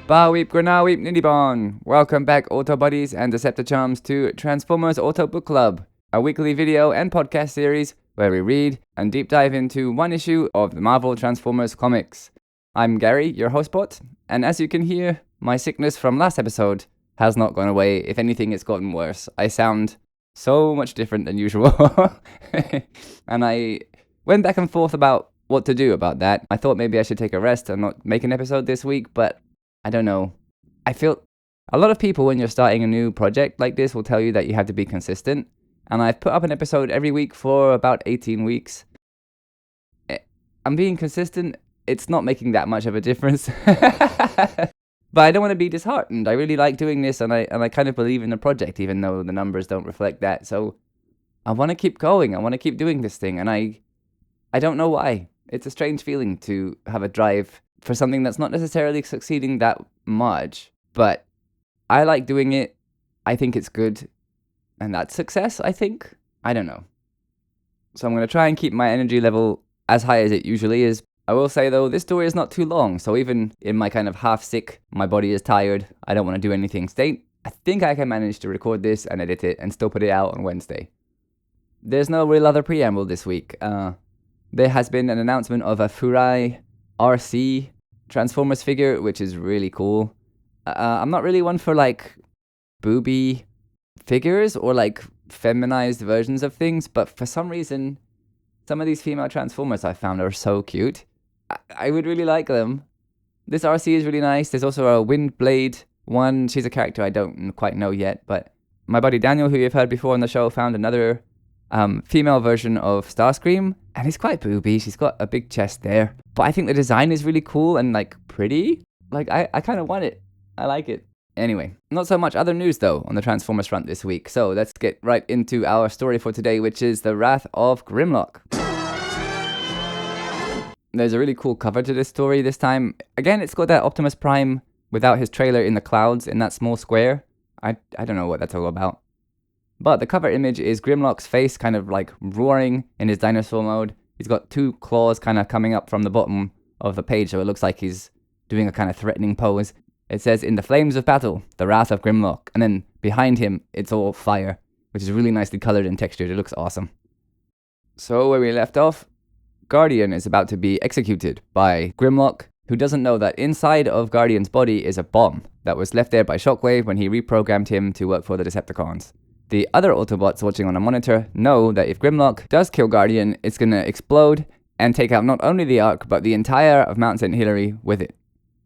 Weep, Granagh, weep, Nini, Bong. Welcome back, Autobuddies and Deceptichums, to Transformers AutoBook Club, a weekly video and podcast series where we read and deep dive into one issue of the Marvel Transformers comics. I'm Gary, your hostbot, and as you can hear, my sickness from last episode has not gone away. If anything, it's gotten worse. I sound so much different than usual. And I went back and forth about what to do about that. I thought maybe I should take a rest and not make an episode this week, but I don't know. I feel a lot of people, when you're starting a new project like this, will tell you that you have to be consistent. And I've put up an episode every week for about 18 weeks. I'm being consistent. It's not making that much of a difference. But I don't want to be disheartened. I really like doing this, and I kind of believe in the project, even though the numbers don't reflect that. So I want to keep going. I want to keep doing this thing, and I don't know why. It's a strange feeling to have a drive for something that's not necessarily succeeding that much, but I like doing it. I think it's good, and that's success, I think. I don't know. So I'm going to try and keep my energy level as high as it usually is. I will say, though, this story is not too long, so even in my kind of half-sick, my body is tired, I don't want to do anything state, I think I can manage to record this and edit it and still put it out on Wednesday. There's no real other preamble this week. There has been an announcement of a Furai RC Transformers figure, which is really cool. I'm not really one for, like, booby figures or, like, feminized versions of things, but for some reason, some of these female Transformers I found are so cute. I would really like them. This RC is really nice. There's also a Windblade one. She's a character I don't quite know yet, but my buddy Daniel, who you've heard before on the show, found another female version of Starscream, and it's quite booby. She's got a big chest there, but I think the design is really cool and, like, pretty. Like, I kind of want it. I like it. Anyway, not so much other news, though, on the Transformers front this week, so let's get right into our story for today, which is the Wrath of Grimlock. There's a really cool cover to this story this time. Again, it's got that Optimus Prime without his trailer in the clouds in that small square. I don't know what that's all about. But the cover image is Grimlock's face kind of like roaring in his dinosaur mode. He's got two claws kind of coming up from the bottom of the page, so it looks like he's doing a kind of threatening pose. It says, "In the flames of battle, the Wrath of Grimlock." And then behind him, it's all fire, which is really nicely colored and textured. It looks awesome. So where we left off, Guardian is about to be executed by Grimlock, who doesn't know that inside of Guardian's body is a bomb that was left there by Shockwave when he reprogrammed him to work for the Decepticons. The other Autobots watching on a monitor know that if Grimlock does kill Guardian, it's going to explode and take out not only the Ark, but the entire of Mount St. Hilary with it.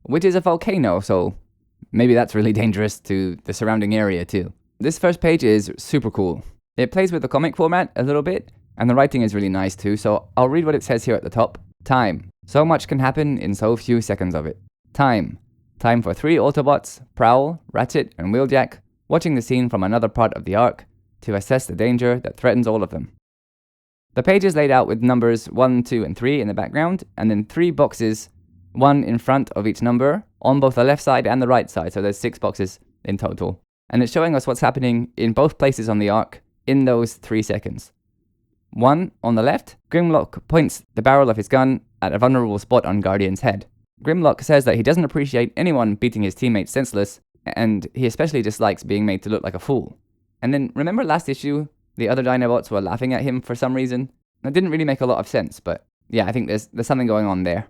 Which is a volcano, so maybe that's really dangerous to the surrounding area too. This first page is super cool. It plays with the comic format a little bit, and the writing is really nice too, so I'll read what it says here at the top. Time. So much can happen in so few seconds of it. Time. Time for 3 Autobots, Prowl, Ratchet, and Wheeljack, watching the scene from another part of the Ark to assess the danger that threatens all of them. The page is laid out with numbers 1, 2, and 3 in the background, and then 3 boxes, one in front of each number, on both the left side and the right side, so there's 6 boxes in total. And it's showing us what's happening in both places on the Ark in those 3 seconds. 1, on the left, Grimlock points the barrel of his gun at a vulnerable spot on Guardian's head. Grimlock says that he doesn't appreciate anyone beating his teammates senseless, and he especially dislikes being made to look like a fool. And then, remember last issue, the other Dinobots were laughing at him for some reason? That didn't really make a lot of sense, but yeah, I think there's something going on there.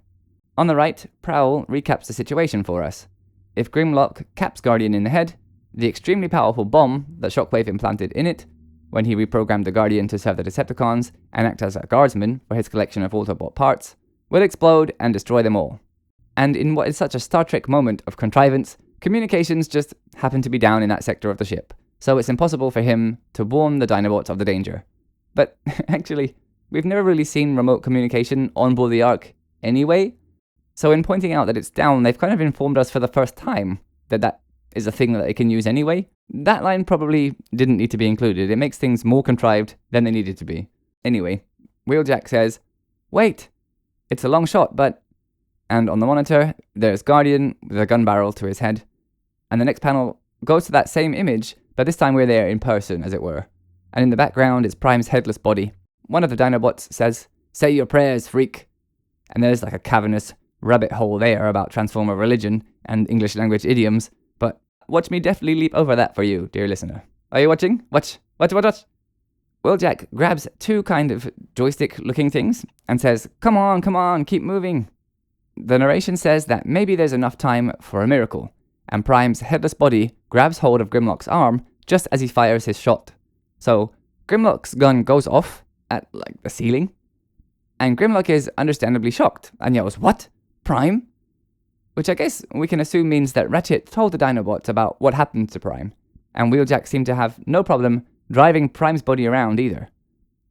On the right, Prowl recaps the situation for us. If Grimlock caps Guardian in the head, the extremely powerful bomb that Shockwave implanted in it, when he reprogrammed the Guardian to serve the Decepticons and act as a guardsman for his collection of Autobot parts, will explode and destroy them all. And in what is such a Star Trek moment of contrivance, communications just happen to be down in that sector of the ship, so it's impossible for him to warn the Dinobots of the danger. But actually, we've never really seen remote communication on board the Ark anyway, so in pointing out that it's down, they've kind of informed us for the first time that that is a thing that they can use anyway. That line probably didn't need to be included. It makes things more contrived than they needed to be. Anyway, Wheeljack says, "Wait, it's a long shot, but..." And on the monitor, there's Guardian with a gun barrel to his head. And the next panel goes to that same image, but this time we're there in person, as it were. And in the background is Prime's headless body. One of the Dinobots says, "Say your prayers, freak." And there's like a cavernous rabbit hole there about Transformer religion and English language idioms, but watch me deftly leap over that for you, dear listener. Are you watching? Watch. Wheeljack grabs two kind of joystick-looking things and says, come on, keep moving. The narration says that maybe there's enough time for a miracle, and Prime's headless body grabs hold of Grimlock's arm just as he fires his shot. So, Grimlock's gun goes off at, the ceiling, and Grimlock is understandably shocked and yells, "What? Prime?" Which I guess we can assume means that Ratchet told the Dinobots about what happened to Prime, and Wheeljack seemed to have no problem driving Prime's body around either.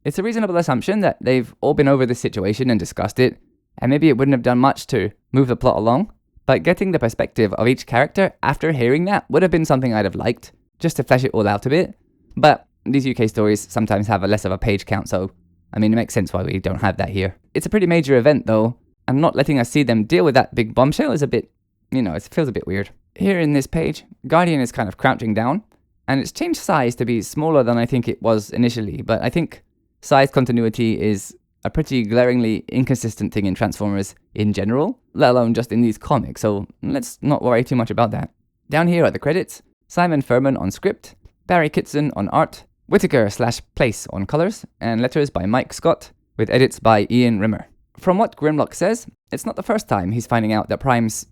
It's a reasonable assumption that they've all been over this situation and discussed it, and maybe it wouldn't have done much to move the plot along, but getting the perspective of each character after hearing that would have been something I'd have liked, just to flesh it all out a bit. But these UK stories sometimes have a less of a page count, so it makes sense why we don't have that here. It's a pretty major event though, and not letting us see them deal with that big bombshell is a bit, it feels a bit weird. Here in this page, Guardian is kind of crouching down, and it's changed size to be smaller than I think it was initially, but I think size continuity is a pretty glaringly inconsistent thing in Transformers in general, let alone just in these comics, so let's not worry too much about that. Down here are the credits: Simon Furman on script, Barry Kitson on art, Whittaker/Place on colors, and letters by Mike Scott, with edits by Ian Rimmer. From what Grimlock says, it's not the first time he's finding out that Prime's,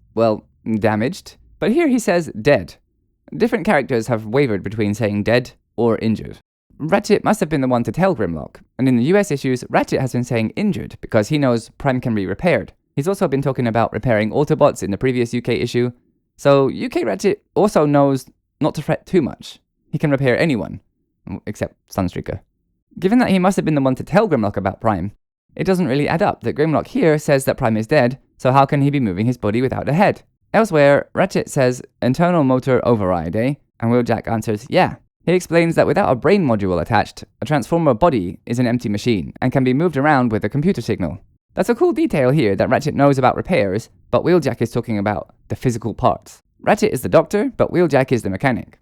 damaged, but here he says dead. Different characters have wavered between saying dead or injured. Ratchet must have been the one to tell Grimlock, and in the US issues, Ratchet has been saying injured because he knows Prime can be repaired. He's also been talking about repairing Autobots in the previous UK issue, so UK Ratchet also knows not to fret too much. He can repair anyone, except Sunstreaker. Given that he must have been the one to tell Grimlock about Prime, it doesn't really add up that Grimlock here says that Prime is dead, so how can he be moving his body without a head? Elsewhere, Ratchet says, internal motor override, eh? And Wheeljack answers, yeah. He explains that without a brain module attached, a Transformer body is an empty machine and can be moved around with a computer signal. That's a cool detail here that Ratchet knows about repairs, but Wheeljack is talking about the physical parts. Ratchet is the doctor, but Wheeljack is the mechanic.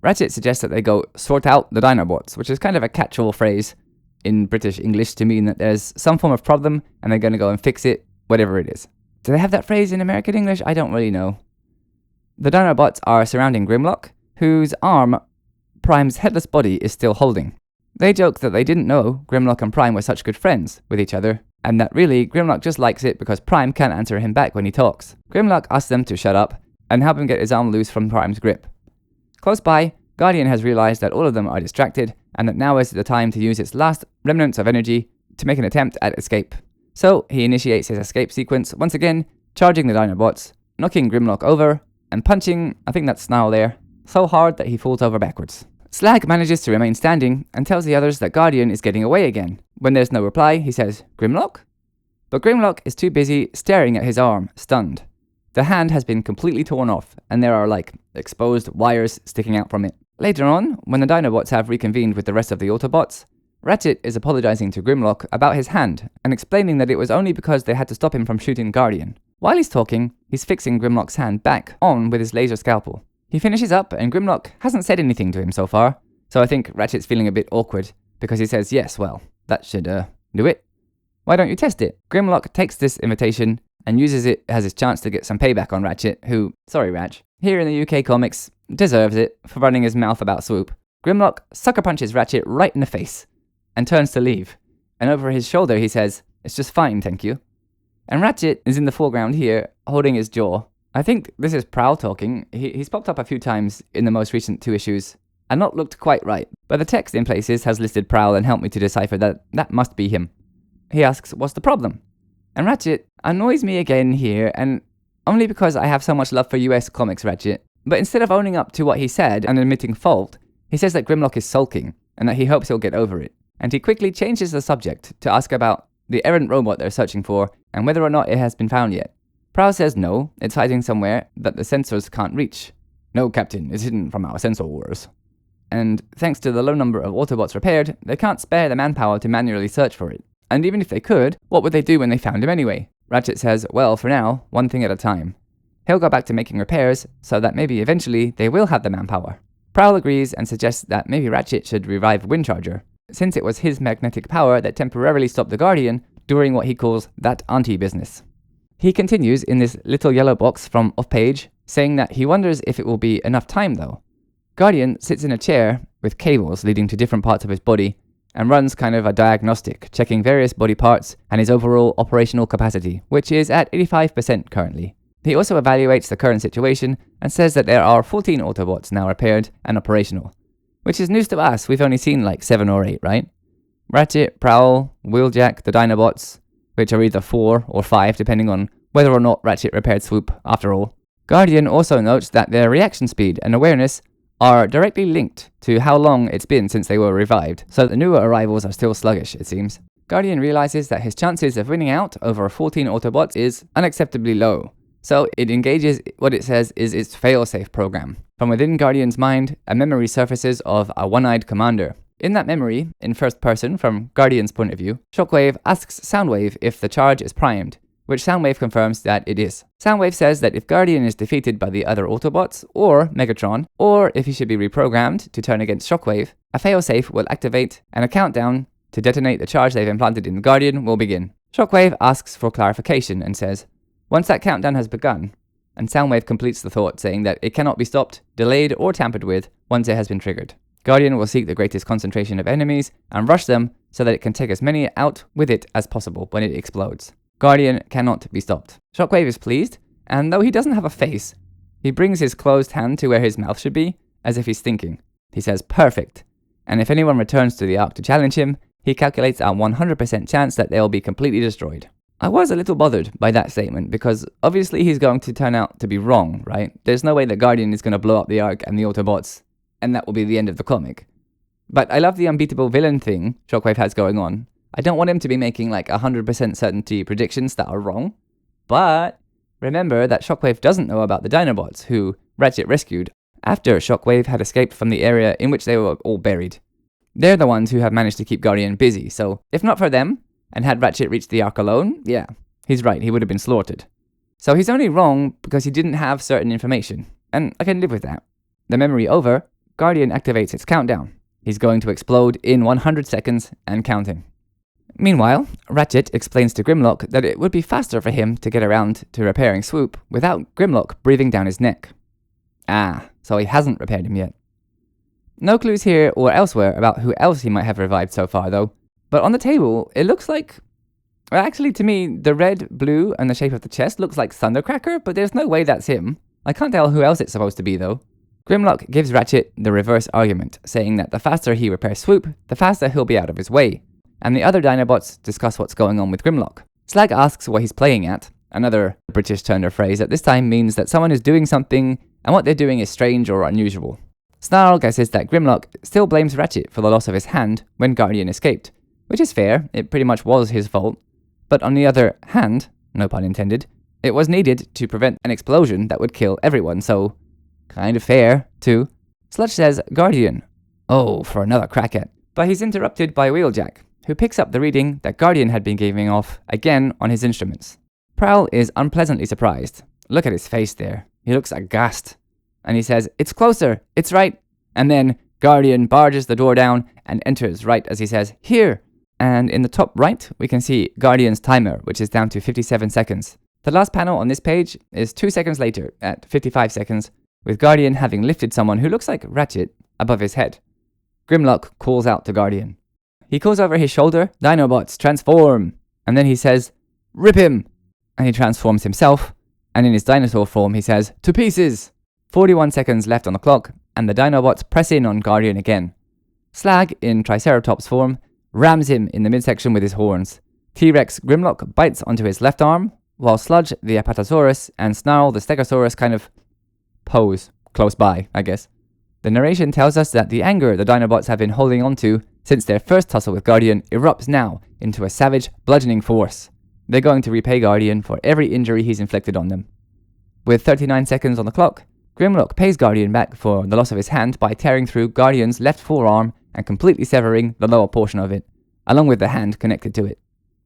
Ratchet suggests that they go sort out the dinobots, which is kind of a catch-all phrase in British English to mean that there's some form of problem and they're going to go and fix it, whatever it is. Do they have that phrase in American English? I don't really know. The dinobots are surrounding Grimlock, whose arm Prime's headless body is still holding. They joke that they didn't know Grimlock and Prime were such good friends with each other, and that really Grimlock just likes it because Prime can't answer him back when he talks. Grimlock asks them to shut up and help him get his arm loose from Prime's grip. Close by, Guardian has realized that all of them are distracted and that now is the time to use its last remnants of energy to make an attempt at escape. So he initiates his escape sequence once again, charging the Dinobots, knocking Grimlock over, and punching, I think that's Snarl there, so hard that he falls over backwards. Slag manages to remain standing and tells the others that Guardian is getting away again. When there's no reply, he says, "Grimlock?" But Grimlock is too busy staring at his arm, stunned. The hand has been completely torn off, and there are exposed wires sticking out from it. Later on, when the Dinobots have reconvened with the rest of the Autobots, Ratchet is apologizing to Grimlock about his hand and explaining that it was only because they had to stop him from shooting Guardian. While he's talking, he's fixing Grimlock's hand back on with his laser scalpel. He finishes up and Grimlock hasn't said anything to him so far, so I think Ratchet's feeling a bit awkward because he says, yes, well, that should do it. Why don't you test it? Grimlock takes this invitation and uses it as his chance to get some payback on Ratchet, who, sorry Ratch, here in the UK comics, deserves it for running his mouth about Swoop. Grimlock sucker punches Ratchet right in the face and turns to leave, and over his shoulder he says, "It's just fine, thank you." And Ratchet is in the foreground here, holding his jaw. I think this is Prowl talking. He's popped up a few times in the most recent 2 issues, and not looked quite right, but the text in places has listed Prowl and helped me to decipher that that must be him. He asks, what's the problem? And Ratchet annoys me again here, and only because I have so much love for US comics, Ratchet. But instead of owning up to what he said and admitting fault, he says that Grimlock is sulking, and that he hopes he'll get over it. And he quickly changes the subject to ask about the errant robot they're searching for, and whether or not it has been found yet. Prowl says no, it's hiding somewhere that the sensors can't reach. No, Captain, it's hidden from our sensor wars. And thanks to the low number of Autobots repaired, they can't spare the manpower to manually search for it. And even if they could, what would they do when they found him anyway? Ratchet says, well, for now, one thing at a time. He'll go back to making repairs, so that maybe eventually they will have the manpower. Prowl agrees and suggests that maybe Ratchet should revive Windcharger, since it was his magnetic power that temporarily stopped the Guardian during what he calls that auntie business. He continues in this little yellow box from off-page, saying that he wonders if it will be enough time though. Guardian sits in a chair with cables leading to different parts of his body and runs kind of a diagnostic, checking various body parts and his overall operational capacity, which is at 85% currently. He also evaluates the current situation and says that there are 14 Autobots now repaired and operational, which is news to us. We've only seen like 7 or 8, right? Ratchet, Prowl, Wheeljack, the Dinobots, which are either 4 or 5 depending on whether or not Ratchet repaired Swoop after all. Guardian also notes that their reaction speed and awareness are directly linked to how long it's been since they were revived, so the newer arrivals are still sluggish, it seems. Guardian realizes that his chances of winning out over 14 Autobots is unacceptably low, so it engages what it says is its failsafe program. From within Guardian's mind, a memory surfaces of a one-eyed commander. In that memory, in first person from Guardian's point of view, Shockwave asks Soundwave if the charge is primed, which Soundwave confirms that it is. Soundwave says that if Guardian is defeated by the other Autobots, or Megatron, or if he should be reprogrammed to turn against Shockwave, a failsafe will activate and a countdown to detonate the charge they've implanted in Guardian will begin. Shockwave asks for clarification and says, once that countdown has begun, and Soundwave completes the thought saying that it cannot be stopped, delayed, or tampered with once it has been triggered. Guardian will seek the greatest concentration of enemies and rush them so that it can take as many out with it as possible when it explodes. Guardian cannot be stopped. Shockwave is pleased, and though he doesn't have a face, he brings his closed hand to where his mouth should be, as if he's thinking. He says, perfect. And if anyone returns to the Ark to challenge him, he calculates a 100% chance that they'll be completely destroyed. I was a little bothered by that statement, because obviously he's going to turn out to be wrong, right? There's no way that Guardian is going to blow up the Ark and the Autobots, and that will be the end of the comic. But I love the unbeatable villain thing Shockwave has going on. I don't want him to be making like 100% certainty predictions that are wrong. But remember that Shockwave doesn't know about the Dinobots, who Ratchet rescued after Shockwave had escaped from the area in which they were all buried. They're the ones who have managed to keep Guardian busy, so if not for them, and had Ratchet reached the Ark alone, yeah, he's right, he would have been slaughtered. So he's only wrong because he didn't have certain information, and I can live with that. The memory over, Guardian activates its countdown. He's going to explode in 100 seconds and counting. Meanwhile, Ratchet explains to Grimlock that it would be faster for him to get around to repairing Swoop without Grimlock breathing down his neck. Ah, so he hasn't repaired him yet. No clues here or elsewhere about who else he might have revived so far though, but on the table it looks like... Well, actually to me, the red, blue, and the shape of the chest looks like Thundercracker, but there's no way that's him. I can't tell who else it's supposed to be though. Grimlock gives Ratchet the reverse argument, saying that the faster he repairs Swoop, the faster he'll be out of his way. And the other Dinobots discuss what's going on with Grimlock. Slag asks what he's playing at, another British Turner phrase that this time means that someone is doing something and what they're doing is strange or unusual. Snarl guesses that Grimlock still blames Ratchet for the loss of his hand when Guardian escaped, which is fair, it pretty much was his fault. But on the other hand, no pun intended, it was needed to prevent an explosion that would kill everyone, so kind of fair, too. Sludge says Guardian. Oh, for another crack at. But he's interrupted by Wheeljack, who picks up the reading that Guardian had been giving off again on his instruments. Prowl is unpleasantly surprised. Look at his face there. He looks aghast. And he says, it's closer, it's right. And then Guardian barges the door down and enters right as he says, here. And in the top right, we can see Guardian's timer, which is down to 57 seconds. The last panel on this page is 2 seconds later at 55 seconds, with Guardian having lifted someone who looks like Ratchet above his head. Grimlock calls out to Guardian. He calls over his shoulder, Dinobots, transform! And then he says, rip him! And he transforms himself, and in his dinosaur form he says, to pieces! 41 seconds left on the clock, and the Dinobots press in on Guardian again. Slag, in Triceratops form, rams him in the midsection with his horns. T-Rex Grimlock bites onto his left arm, while Sludge, the Apatosaurus, and Snarl, the Stegosaurus, kind of pose close by, I guess. The narration tells us that the anger the Dinobots have been holding onto since their first tussle with Guardian erupts now into a savage, bludgeoning force. They're going to repay Guardian for every injury he's inflicted on them. With 39 seconds on the clock, Grimlock pays Guardian back for the loss of his hand by tearing through Guardian's left forearm and completely severing the lower portion of it, along with the hand connected to it.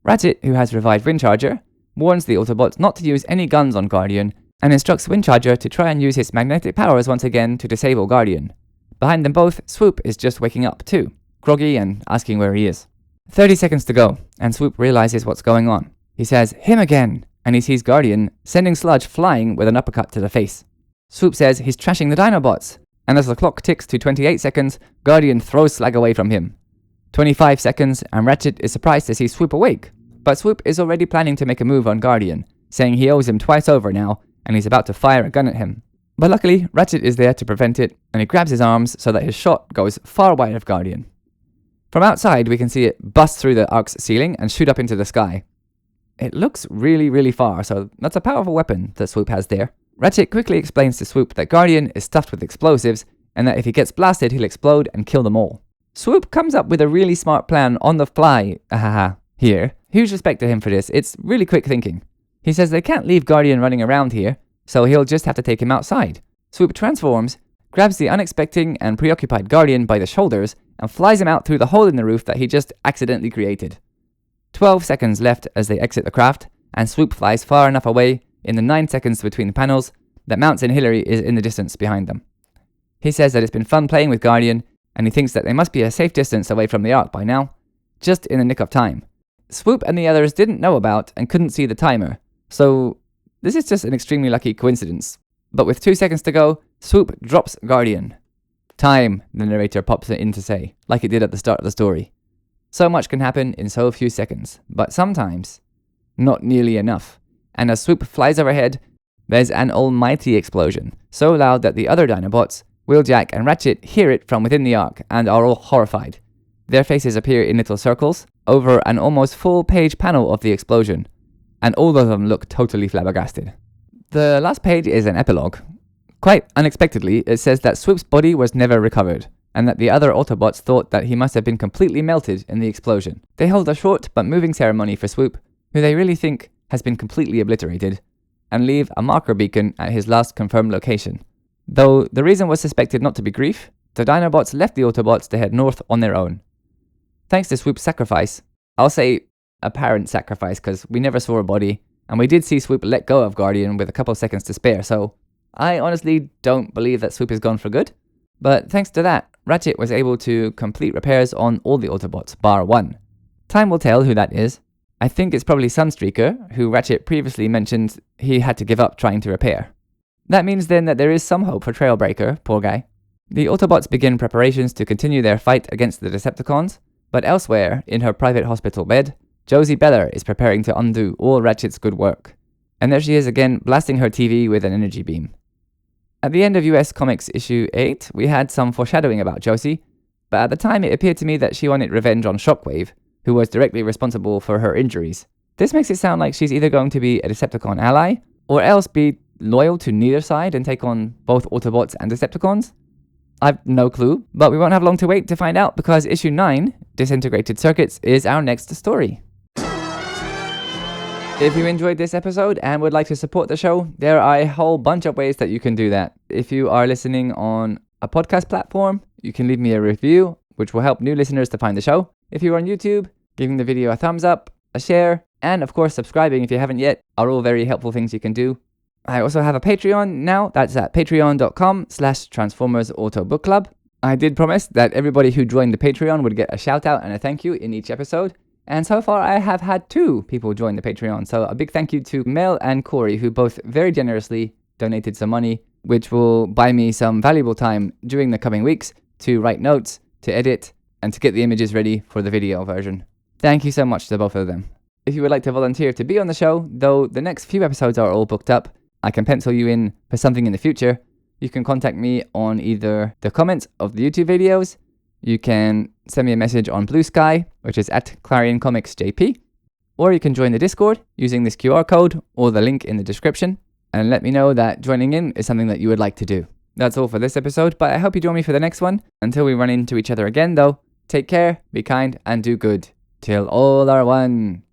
Ratchet, who has revived Windcharger, warns the Autobots not to use any guns on Guardian and instructs Windcharger to try and use his magnetic powers once again to disable Guardian. Behind them both, Swoop is just waking up too, groggy and asking where he is. 30 seconds to go, and Swoop realizes what's going on. He says, him again, and he sees Guardian sending Sludge flying with an uppercut to the face. Swoop says he's trashing the dinobots, and as the clock ticks to 28 seconds, Guardian throws Slag away from him. 25 seconds, and Ratchet is surprised to see Swoop awake, but Swoop is already planning to make a move on Guardian, saying he owes him twice over now, and he's about to fire a gun at him. But luckily, Ratchet is there to prevent it, and he grabs his arms so that his shot goes far wide of Guardian. From outside, we can see it bust through the Ark's ceiling and shoot up into the sky. It looks really, really far, so that's a powerful weapon that Swoop has there. Ratchet quickly explains to Swoop that Guardian is stuffed with explosives, and that if he gets blasted, he'll explode and kill them all. Swoop comes up with a really smart plan on the fly, here. Huge respect to him for this, it's really quick thinking. He says they can't leave Guardian running around here, so he'll just have to take him outside. Swoop transforms, grabs the unexpecting and preoccupied Guardian by the shoulders, and flies him out through the hole in the roof that he just accidentally created. 12 seconds left as they exit the craft, and Swoop flies far enough away, in the 9 seconds between the panels, that Mounts and Hillary is in the distance behind them. He says that it's been fun playing with Guardian, and he thinks that they must be a safe distance away from the Ark by now, just in the nick of time. Swoop and the others didn't know about and couldn't see the timer, so this is just an extremely lucky coincidence. But with 2 seconds to go, Swoop drops Guardian. Time, the narrator pops it in to say, like it did at the start of the story. So much can happen in so few seconds, but sometimes, not nearly enough. And as Swoop flies overhead, there's an almighty explosion, so loud that the other Dinobots, Wheeljack and Ratchet, hear it from within the Ark and are all horrified. Their faces appear in little circles over an almost full-page panel of the explosion, and all of them look totally flabbergasted. The last page is an epilogue. Quite unexpectedly, it says that Swoop's body was never recovered, and that the other Autobots thought that he must have been completely melted in the explosion. They hold a short but moving ceremony for Swoop, who they really think has been completely obliterated, and leave a marker beacon at his last confirmed location. Though the reason was suspected not to be grief, the Dinobots left the Autobots to head north on their own. Thanks to Swoop's sacrifice, I'll say apparent sacrifice because we never saw a body, and we did see Swoop let go of Guardian with a couple seconds to spare, so I honestly don't believe that Swoop is gone for good. But thanks to that, Ratchet was able to complete repairs on all the Autobots, bar one. Time will tell who that is. I think it's probably Sunstreaker, who Ratchet previously mentioned he had to give up trying to repair. That means then that there is some hope for Trailbreaker, poor guy. The Autobots begin preparations to continue their fight against the Decepticons, but elsewhere, in her private hospital bed, Josie Beller is preparing to undo all Ratchet's good work. And there she is again, blasting her TV with an energy beam. At the end of US Comics issue 8, we had some foreshadowing about Josie, but at the time it appeared to me that she wanted revenge on Shockwave, who was directly responsible for her injuries. This makes it sound like she's either going to be a Decepticon ally, or else be loyal to neither side and take on both Autobots and Decepticons? I've no clue, but we won't have long to wait to find out because issue 9, Disintegrated Circuits, is our next story. If you enjoyed this episode and would like to support the show, there are a whole bunch of ways that you can do that. If you are listening on a podcast platform, you can leave me a review, which will help new listeners to find the show. If you're on YouTube, giving the video a thumbs up, a share, and of course subscribing if you haven't yet are all very helpful things you can do. I also have a Patreon now, that's at patreon.com/Transformers AutoBook Club. I did promise that everybody who joined the Patreon would get a shout out and a thank you in each episode. And so far I have had 2 people join the Patreon, so a big thank you to Mel and Corey, who both very generously donated some money, which will buy me some valuable time during the coming weeks to write notes, to edit, and to get the images ready for the video version. Thank you so much to both of them. If you would like to volunteer to be on the show, though the next few episodes are all booked up, I can pencil you in for something in the future. You can contact me on either the comments of the YouTube videos, you can send me a message on Blue Sky, which is at Clarion Comics JP, or you can join the Discord using this QR code or the link in the description, and let me know that joining in is something that you would like to do. That's all for this episode, but I hope you join me for the next one. Until we run into each other again though, take care, be kind, and do good. Till all are one.